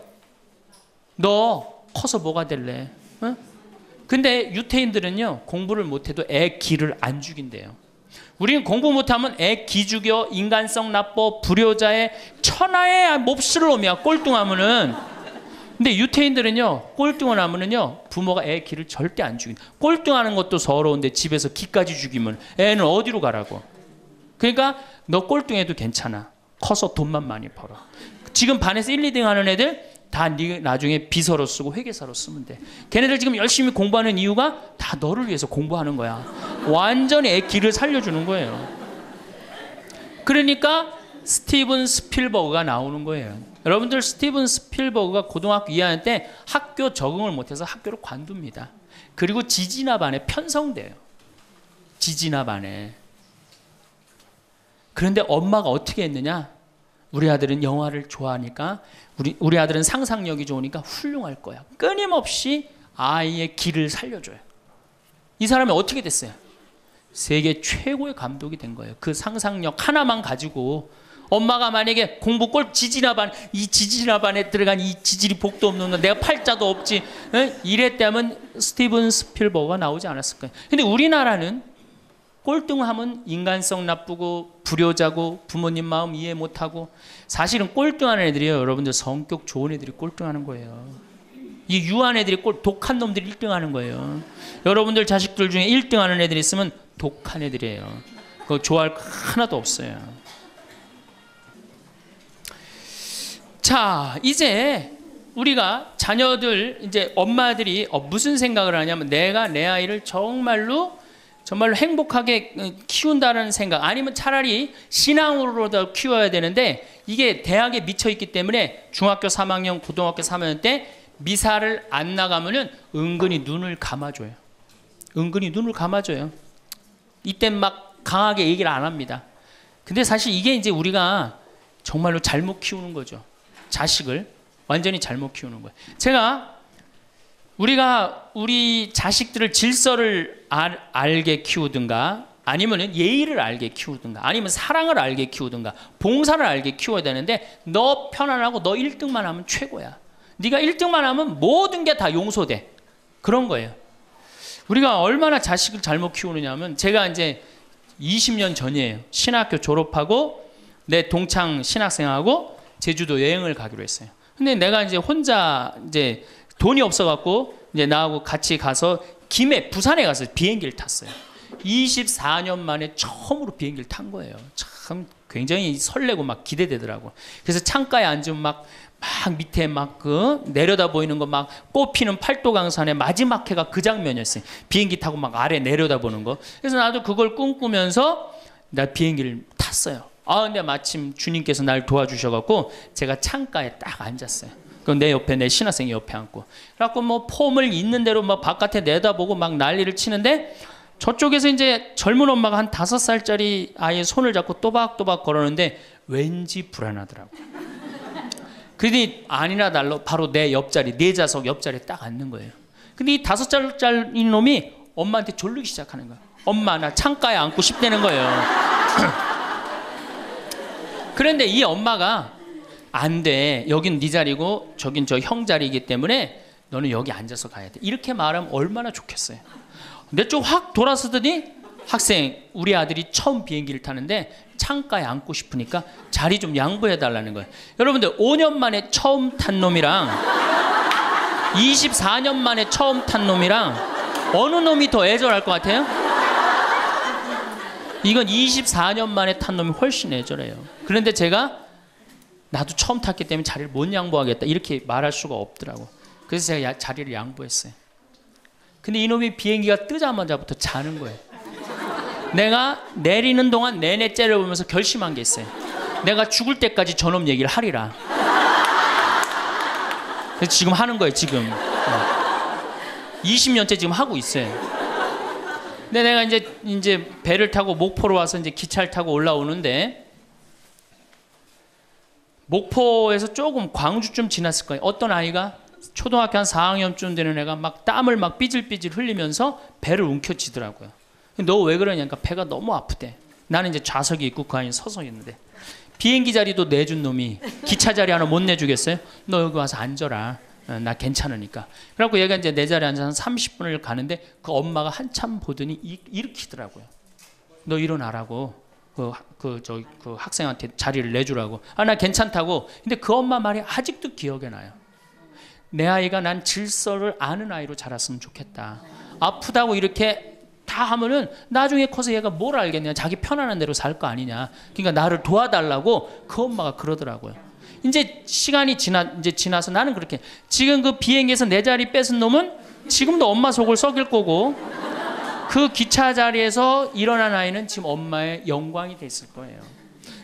너 커서 뭐가 될래? 어? 근데 유태인들은요, 공부를 못해도 애 기를 안 죽인대요. 우리는 공부 못하면 애 기 죽여, 인간성 나빠, 불효자의 천하의 몹쓸 놈이야, 꼴뚱하면은. 근데 유태인들은요, 꼴등을 하면은요, 부모가 애 기를 절대 안 죽인다. 꼴등하는 것도 서러운데 집에서 기까지 죽이면 애는 어디로 가라고. 그러니까 너 꼴등해도 괜찮아. 커서 돈만 많이 벌어. 지금 반에서 1, 2등 하는 애들 다 네 나중에 비서로 쓰고 회계사로 쓰면 돼. 걔네들 지금 열심히 공부하는 이유가 다 너를 위해서 공부하는 거야. 완전히 애 기를 살려주는 거예요. 그러니까 스티븐 스필버그가 나오는 거예요. 여러분들, 스티븐 스필버그가 고등학교 2학년 때 학교 적응을 못해서 학교를 관둡니다. 그리고 지지나 반에 편성돼요. 지지나 반에. 그런데 엄마가 어떻게 했느냐? 우리 아들은 영화를 좋아하니까, 우리 아들은 상상력이 좋으니까 훌륭할 거야. 끊임없이 아이의 길을 살려줘요. 이 사람이 어떻게 됐어요? 세계 최고의 감독이 된 거예요. 그 상상력 하나만 가지고. 엄마가 만약에 공부 지지나반, 이 지지나반에 들어간 이 지질이 복도 없는 거, 내가 팔자도 없지, 이랬다면 스티븐 스필버그가 나오지 않았을 거예요. 근데 우리나라는 꼴등하면 인간성 나쁘고 불효자고 부모님 마음 이해 못하고, 사실은 꼴등하는 애들이에요. 여러분들, 성격 좋은 애들이 꼴등하는 거예요. 이 유한 애들이 독한 놈들이 1등하는 거예요. 여러분들 자식들 중에 1등하는 애들이 있으면 독한 애들이에요. 그거 좋아할 거 하나도 없어요. 자, 이제 우리가 자녀들, 이제 엄마들이 무슨 생각을 하냐면, 내가 내 아이를 정말로 행복하게 키운다는 생각, 아니면 차라리 신앙으로도 키워야 되는데 이게 대학에 미쳐 있기 때문에 중학교 3학년, 고등학교 3학년 때 미사를 안 나가면은 은근히 눈을 감아줘요. 은근히 눈을 감아줘요. 이땐 막 강하게 얘기를 안 합니다. 근데 사실 이게 이제 우리가 정말로 잘못 키우는 거죠. 자식을 완전히 잘못 키우는 거예요. 우리가 우리 자식들을 질서를 알게 키우든가 아니면 예의를 알게 키우든가 아니면 사랑을 알게 키우든가 봉사를 알게 키워야 되는데 너 편안하고 너 1등만 하면 최고야. 네가 1등만 하면 모든 게 다 용서돼. 그런 거예요. 우리가 얼마나 자식을 잘못 키우느냐면 제가 이제 20년 전이에요. 신학교 졸업하고 내 동창 신학생하고 제주도 여행을 가기로 했어요. 근데 내가 이제 혼자 이제 돈이 없어갖고 이제 나하고 같이 가서 김해 부산에 가서 비행기를 탔어요. 24년 만에 처음으로 비행기를 탄 거예요. 참 굉장히 설레고 막 기대되더라고. 그래서 창가에 앉으면 막 밑에 막 내려다 보이는 거 막 꽃피는 팔도강산의 마지막 해가 그 장면이었어요. 비행기 타고 막 아래 내려다 보는 거. 그래서 나도 그걸 꿈꾸면서 나 비행기를 탔어요. 근데 마침 주님께서 날 도와주셔갖고 제가 창가에 딱 앉았어요. 그럼 내 옆에 내 신학생이 옆에 앉고. 그래갖고 뭐 폼을 있는 대로 막 바깥에 내다보고 막 난리를 치는데 저쪽에서 이제 젊은 엄마가 한 5살짜리 아이의 손을 잡고 또박또박 걸었는데 왠지 불안하더라고. 그러더니 아니나 달라 바로 내 옆자리, 내 좌석 옆자리에 딱 앉는 거예요. 근데 이 5살짜리 놈이 엄마한테 졸르기 시작하는 거야. 엄마 나 창가에 앉고 싶다는 거예요. 그런데 이 엄마가 안 돼. 여긴 네 자리고 저긴 저 형 자리이기 때문에 너는 여기 앉아서 가야 돼. 이렇게 말하면 얼마나 좋겠어요. 내 쪽 확 돌아서더니 학생 우리 아들이 처음 비행기를 타는데 창가에 앉고 싶으니까 자리 좀 양보해 달라는 거예요. 여러분들 5년 만에 처음 탄 놈이랑 24년 만에 처음 탄 놈이랑 어느 놈이 더 애절할 것 같아요? 이건 24년 만에 탄 놈이 훨씬 애절해요. 그런데 제가 나도 처음 탔기 때문에 자리를 못 양보하겠다 이렇게 말할 수가 없더라고. 그래서 제가 자리를 양보했어요. 근데 이놈이 비행기가 뜨자마자부터 자는 거예요. 내가 내리는 동안 내내 째려보면서 결심한 게 있어요. 내가 죽을 때까지 저놈 얘기를 하리라. 그래서 지금 하는 거예요. 지금 20년째 지금 하고 있어요. 근데 내가 이제 배를 타고 목포로 와서 이제 기차를 타고 올라오는데 목포에서 조금 광주쯤 지났을 거예요. 어떤 아이가 초등학교 한 4학년쯤 되는 애가 막 땀을 막 삐질삐질 흘리면서 배를 움켜쥐더라고요. 너 왜 그러냐니까 배가 너무 아프대. 나는 이제 좌석이 있고 그 아이는 서서 있는데 비행기 자리도 내준 놈이 기차 자리 하나 못 내주겠어요? 너 여기 와서 앉아라. 나 괜찮으니까. 그래갖고 얘가 이제 내 자리에 앉아서 한 30분을 가는데 그 엄마가 한참 보더니 일으키더라고요. 너 일어나라고. 그 학생한테 자리를 내주라고. 나 괜찮다고. 근데 그 엄마 말이 아직도 기억에 나요. 내 아이가 난 질서를 아는 아이로 자랐으면 좋겠다. 아프다고 이렇게 다 하면은 나중에 커서 얘가 뭘 알겠냐. 자기 편안한 대로 살 거 아니냐. 그러니까 나를 도와달라고 그 엄마가 그러더라고요. 이제 시간이 지나서 나는 그렇게 지금 그 비행기에서 내 자리 뺏은 놈은 지금도 엄마 속을 썩일 거고 그 기차 자리에서 일어난 아이는 지금 엄마의 영광이 됐을 거예요.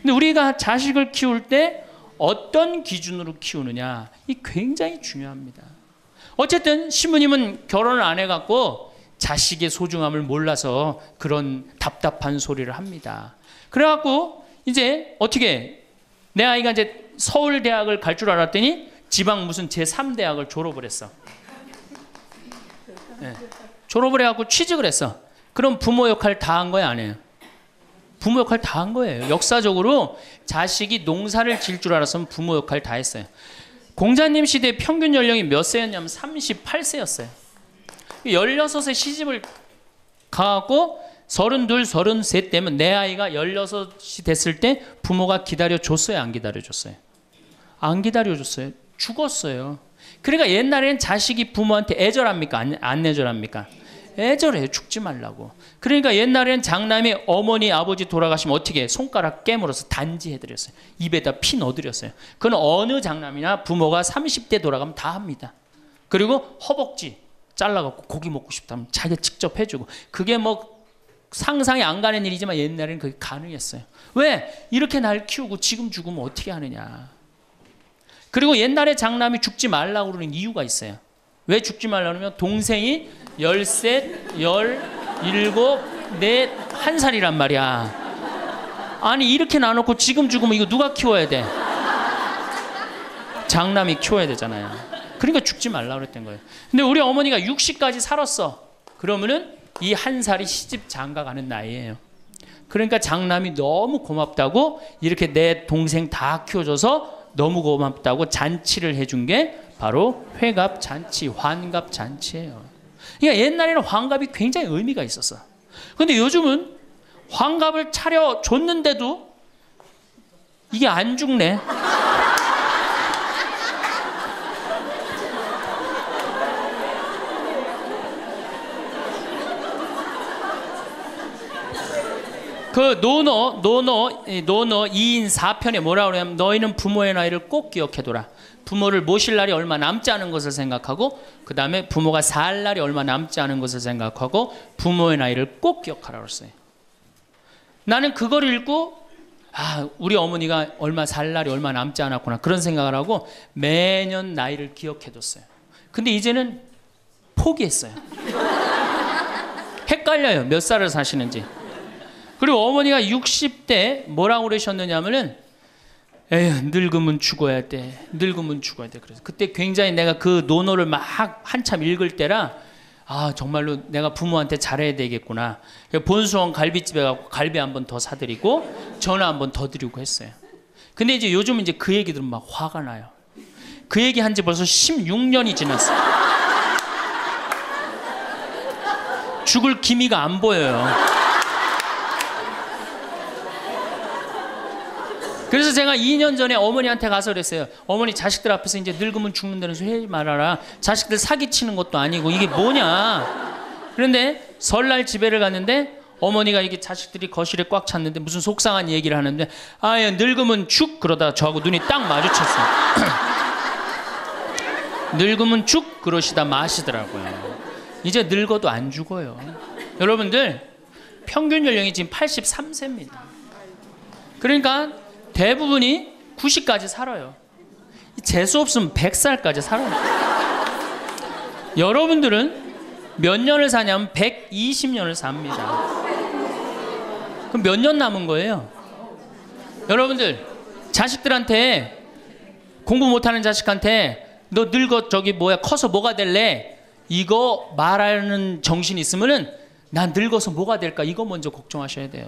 근데 우리가 자식을 키울 때 어떤 기준으로 키우느냐 이 굉장히 중요합니다. 어쨌든 신부님은 결혼을 안 해갖고 자식의 소중함을 몰라서 그런 답답한 소리를 합니다. 그래갖고 이제 어떻게 내 아이가 이제 서울대학을 갈 줄 알았더니 지방 무슨 제3대학을 졸업을 했어. 네. 졸업을 해갖고 취직을 했어. 그럼 부모 역할 다 한 거야 안 해요? 부모 역할 다 한 거예요. 역사적으로 자식이 농사를 지을 줄 알았으면 부모 역할 다 했어요. 공자님 시대 평균 연령이 몇 세였냐면 38세였어요. 16에 시집을 가갖고 32, 33 때면 내 아이가 16이 됐을 때 부모가 기다려줬어요? 안 기다려줬어요? 안 기다려줬어요. 죽었어요. 그러니까 옛날에는 자식이 부모한테 애절합니까? 안 애절합니까? 애절해요. 죽지 말라고. 그러니까 옛날에는 장남이 어머니 아버지 돌아가시면 어떻게 손가락 깨물어서 단지해드렸어요. 입에다 피 넣어드렸어요. 그건 어느 장남이나 부모가 30대 돌아가면 다 합니다. 그리고 허벅지 잘라갖고 고기 먹고 싶다면 자기가 직접 해주고 그게 뭐 상상이 안 가는 일이지만 옛날에는 그게 가능했어요. 왜? 이렇게 날 키우고 지금 죽으면 어떻게 하느냐. 그리고 옛날에 장남이 죽지 말라고 그러는 이유가 있어요. 왜 죽지 말라고 그러면 동생이 13, 17, 4, 1살이란 말이야. 아니 이렇게 나눠놓고 지금 죽으면 이거 누가 키워야 돼? 장남이 키워야 되잖아요. 그러니까 죽지 말라고 그랬던 거예요. 근데 우리 어머니가 60까지 살았어. 그러면은 이 1살이 시집 장가 가는 나이예요. 그러니까 장남이 너무 고맙다고 이렇게 내 동생 다 키워줘서 너무 고맙다고 잔치를 해준 게 바로 회갑 잔치, 환갑 잔치예요. 그러니까 옛날에는 환갑이 굉장히 의미가 있었어. 근데 요즘은 환갑을 차려줬는데도 이게 안 죽네. 그 노노 2인 4편에 뭐라고 그러냐면 너희는 부모의 나이를 꼭 기억해둬라. 부모를 모실 날이 얼마 남지 않은 것을 생각하고 그 다음에 부모가 살 날이 얼마 남지 않은 것을 생각하고 부모의 나이를 꼭 기억하라고 했어요. 나는 그걸 읽고 우리 어머니가 얼마 살 날이 얼마 남지 않았구나 그런 생각을 하고 매년 나이를 기억해뒀어요. 근데 이제는 포기했어요. 헷갈려요. 몇 살을 사시는지. 그리고 어머니가 60대 뭐라고 그러셨느냐면은 에휴 늙으면 죽어야 돼. 늙으면 죽어야 돼. 그래서 그때 굉장히 내가 그 논어를 막 한참 읽을 때라 정말로 내가 부모한테 잘해야 되겠구나. 본수원 갈비집에 가고 갈비 한 번 더 사드리고 전화 한 번 더 드리고 했어요. 근데 이제 요즘은 이제 그 얘기 들으면 막 화가 나요. 그 얘기 한 지 벌써 16년이 지났어요. 죽을 기미가 안 보여요. 그래서 제가 2년 전에 어머니한테 가서 그랬어요. 어머니 자식들 앞에서 이제 늙으면 죽는다는 소리 하지 말아라. 자식들 사기치는 것도 아니고 이게 뭐냐. 그런데 설날 집에를 갔는데 어머니가 이게 자식들이 거실에 꽉 찼는데 무슨 속상한 얘기를 하는데 늙으면 죽 그러다 저하고 눈이 딱 마주쳤어요. 늙으면 죽 그러시다 마시더라고요. 이제 늙어도 안 죽어요. 여러분들 평균 연령이 지금 83세입니다. 그러니까 대부분이 90까지 살아요. 재수 없으면 100살까지 살아요. 여러분들은 몇 년을 사냐면 120년을 삽니다. 그럼 몇 년 남은 거예요? 여러분들 자식들한테 공부 못하는 자식한테 너 늙어 커서 뭐가 될래? 이거 말하는 정신이 있으면은 난 늙어서 뭐가 될까? 이거 먼저 걱정하셔야 돼요.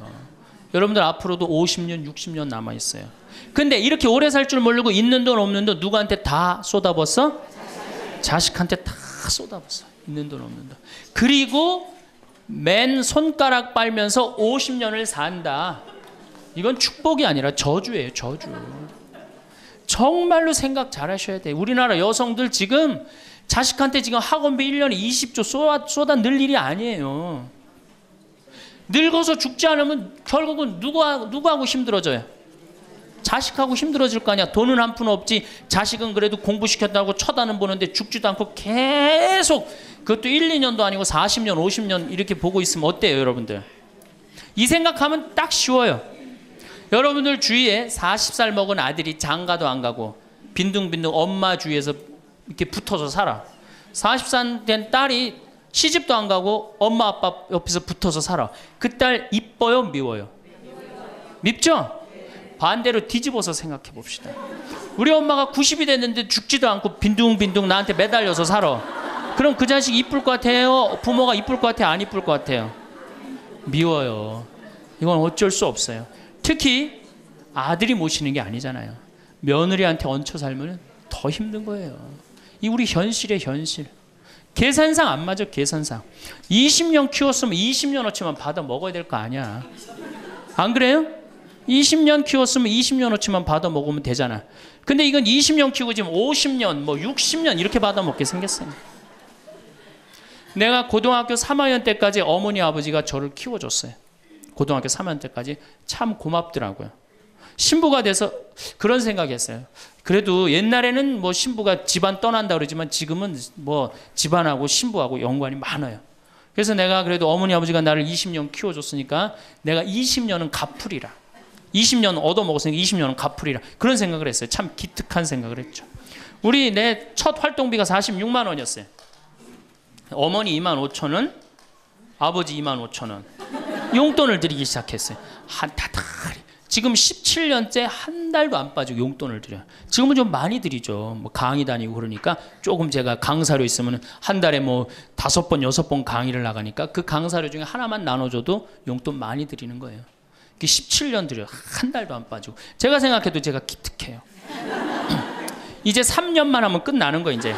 여러분들 앞으로도 50년, 60년 남아있어요. 근데 이렇게 오래 살 줄 모르고 있는 돈 없는 돈 누구한테 다 쏟아붓어? 자식한테 다 쏟아붓어. 있는 돈 없는 돈. 그리고 맨 손가락 빨면서 50년을 산다. 이건 축복이 아니라 저주예요. 저주. 정말로 생각 잘 하셔야 돼요. 우리나라 여성들 지금 자식한테 지금 학원비 1년에 20조 쏟아 넣을 일이 아니에요. 늙어서 죽지 않으면 결국은 누구하고 힘들어져요? 자식하고 힘들어질 거 아니야. 돈은 한 푼 없지. 자식은 그래도 공부시켰다고 쳐다는 보는데 죽지도 않고 계속 그것도 1, 2년도 아니고 40년, 50년 이렇게 보고 있으면 어때요, 여러분들? 이 생각하면 딱 쉬워요. 여러분들 주위에 40살 먹은 아들이 장가도 안 가고 빈둥빈둥 엄마 주위에서 이렇게 붙어서 살아. 40살 된 딸이 시집도 안 가고 엄마 아빠 옆에서 붙어서 살아. 그 딸 이뻐요? 미워요? 밉죠? 반대로 뒤집어서 생각해 봅시다. 우리 엄마가 90이 됐는데 죽지도 않고 빈둥빈둥 나한테 매달려서 살아. 그럼 그 자식 이쁠 것 같아요? 부모가 이쁠 것 같아요? 안 이쁠 것 같아요? 미워요. 이건 어쩔 수 없어요. 특히 아들이 모시는 게 아니잖아요. 며느리한테 얹혀 살면 더 힘든 거예요. 이 우리 현실의 현실. 계산상 안 맞아. 계산상 20년 키웠으면 20년어치만 받아 먹어야 될 거 아니야. 안 그래요? 20년 키웠으면 20년어치만 받아 먹으면 되잖아. 근데 이건 20년 키우고 지금 50년 60년 이렇게 받아 먹게 생겼어요. 내가 고등학교 3학년 때까지 어머니 아버지가 저를 키워줬어요. 고등학교 3학년 때까지 참 고맙더라고요. 신부가 돼서 그런 생각했어요. 그래도 옛날에는 신부가 집안 떠난다 그러지만 지금은 집안하고 신부하고 연관이 많아요. 그래서 내가 그래도 어머니 아버지가 나를 20년 키워줬으니까 내가 20년은 갚으리라. 20년 얻어먹었으니까 20년은 갚으리라. 그런 생각을 했어요. 참 기특한 생각을 했죠. 내 첫 활동비가 46만 원이었어요. 어머니 2만 5천 원, 아버지 2만 5천 원. 용돈을 드리기 시작했어요. 지금 17년째 한 달도 안 빠지고 용돈을 드려요. 지금은 좀 많이 드리죠. 뭐 강의 다니고 그러니까 조금 제가 강사료 있으면 한 달에 뭐 5번, 6번 강의를 나가니까 그 강사료 중에 하나만 나눠줘도 용돈 많이 드리는 거예요. 17년 드려요. 한 달도 안 빠지고. 제가 생각해도 제가 기특해요. 이제 3년만 하면 끝나는 거 이제.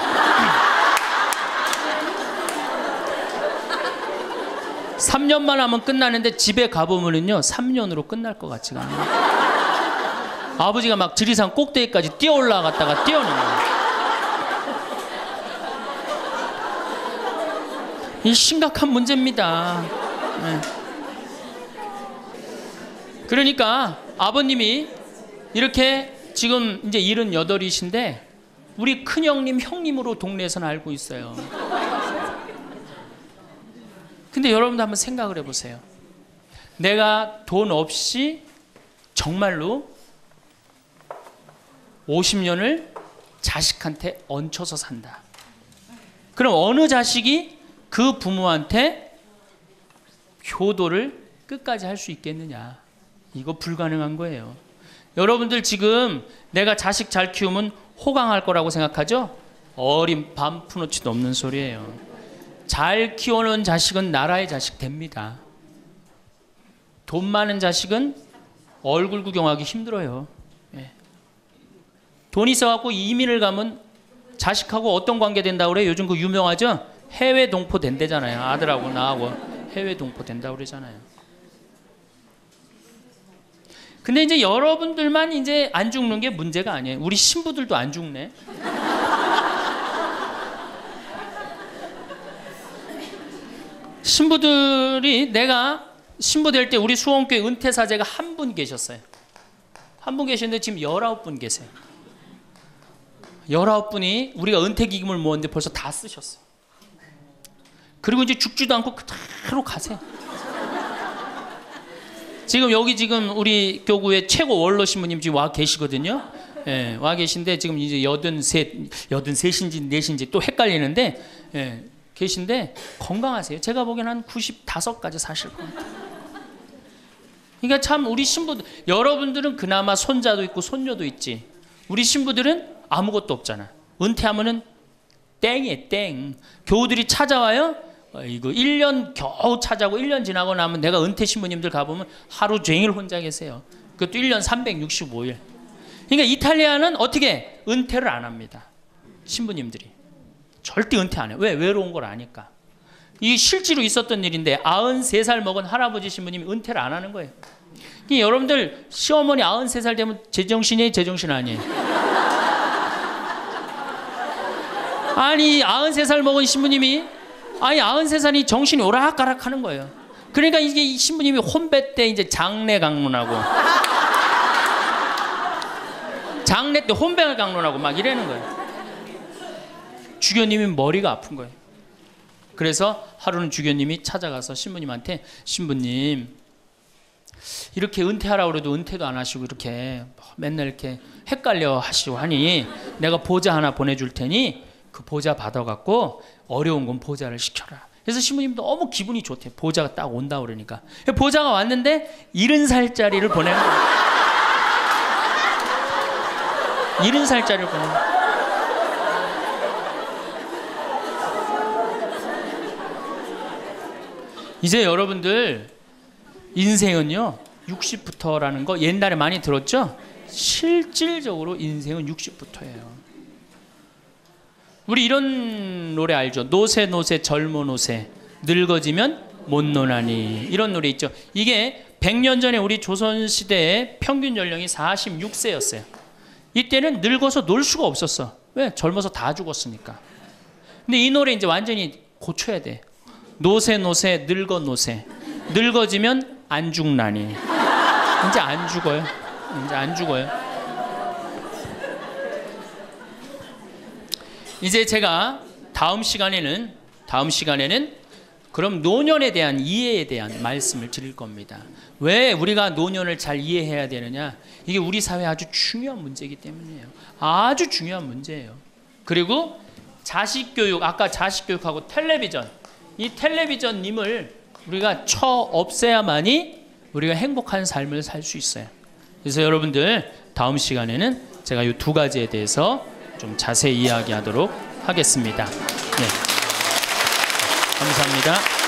3년만 하면 끝나는데 집에 가보면은요 3년으로 끝날 것 같지가 않아요. 아버지가 막 지리산 꼭대기까지 뛰어 올라갔다가 뛰어내려요. 이 심각한 문제입니다. 네. 그러니까 아버님이 이렇게 지금 이제 78이신데 우리 큰형님 형님으로 동네에서는 알고 있어요. 근데 여러분도 한번 생각을 해보세요. 내가 돈 없이 정말로 50년을 자식한테 얹혀서 산다. 그럼 어느 자식이 그 부모한테 효도를 끝까지 할 수 있겠느냐. 이거 불가능한 거예요. 여러분들 지금 내가 자식 잘 키우면 호강할 거라고 생각하죠? 어린 반푼어치도 없는 소리예요. 잘 키워놓은 자식은 나라의 자식 됩니다. 돈 많은 자식은 얼굴 구경하기 힘들어요. 예. 돈 있어갖고 이민을 가면 자식하고 어떤 관계 된다고 그래요? 요즘 그 유명하죠? 해외 동포 된대잖아요. 아들하고 나하고 해외 동포 된다고 그러잖아요. 근데 이제 여러분들만 이제 안 죽는 게 문제가 아니에요. 우리 신부들도 안 죽네. 신부들이 내가 신부 될 때 우리 수원교회 은퇴사제가 한 분 계셨어요. 한 분 계셨는데 지금 19분 계세요. 19분이 우리가 은퇴기금을 모았는데 벌써 다 쓰셨어요. 그리고 이제 죽지도 않고 그대로 가세요. 지금 여기 지금 우리 교구의 최고 원로 신부님 지금 와 계시거든요. 예, 와 계신데 지금 이제 83인지 4인지 또 헷갈리는데 예, 계신데 건강하세요. 제가 보기엔 한 95까지 사실 겁니다. 그러니까 참 우리 신부들, 여러분들은 그나마 손자도 있고 손녀도 있지. 우리 신부들은 아무것도 없잖아. 은퇴하면은 땡이에요, 땡. 교우들이 찾아와요. 이거 1년 겨우 찾아고 1년 지나고 나면 내가 은퇴 신부님들 가보면 하루 종일 혼자 계세요. 그것도 1년 365일. 그러니까 이탈리아는 어떻게 은퇴를 안 합니다. 신부님들이. 절대 은퇴 안 해요. 왜? 외로운 걸 아니까. 이 실제로 있었던 일인데 93살 먹은 할아버지 신부님이 은퇴를 안 하는 거예요. 그러니까 여러분들 시어머니 93살 되면 제정신이에요? 제정신 아니에요? 아니 93살 먹은 신부님이 93살이 정신이 오락가락 하는 거예요. 그러니까 이게 신부님이 혼배 때 이제 장례 강론하고 장례 때 혼배 강론하고 막 이러는 거예요. 주교님이 머리가 아픈 거예요. 그래서 하루는 주교님이 찾아가서 신부님한테 신부님 이렇게 은퇴하라고 그래도 은퇴도 안 하시고 이렇게 맨날 이렇게 헷갈려 하시고 하니 내가 보자 하나 보내줄 테니 그 보자 받아갖고 어려운 건 보자를 시켜라. 그래서 신부님 너무 기분이 좋대. 보자가 딱 온다 그러니까. 보자가 왔는데 70살짜리를 보내는 거예요. 70살짜리를 보내는 거예요. 이제 여러분들 인생은요 60부터라는 거 옛날에 많이 들었죠? 실질적으로 인생은 60부터예요. 우리 이런 노래 알죠? 노세 노세 젊어 노세 늙어지면 못 노나니 이런 노래 있죠. 이게 100년 전에 우리 조선시대의 평균 연령이 46세였어요. 이때는 늙어서 놀 수가 없었어. 왜? 젊어서 다 죽었으니까. 근데 이 노래 이제 완전히 고쳐야 돼. 노세 노세 늙어 노세 늙어지면 안 죽나니. 이제 안 죽어요. 이제 안 죽어요. 이제 제가 다음 시간에는 그럼 노년에 대한 이해에 대한 말씀을 드릴 겁니다. 왜 우리가 노년을 잘 이해해야 되느냐? 이게 우리 사회에 아주 중요한 문제이기 때문이에요. 아주 중요한 문제예요. 그리고 자식 교육, 아까 자식 교육하고 텔레비전, 이 텔레비전님을 우리가 쳐 없애야만이 우리가 행복한 삶을 살 수 있어요. 그래서 여러분들 다음 시간에는 제가 이 두 가지에 대해서 좀 자세히 이야기하도록 하겠습니다. 네. 감사합니다.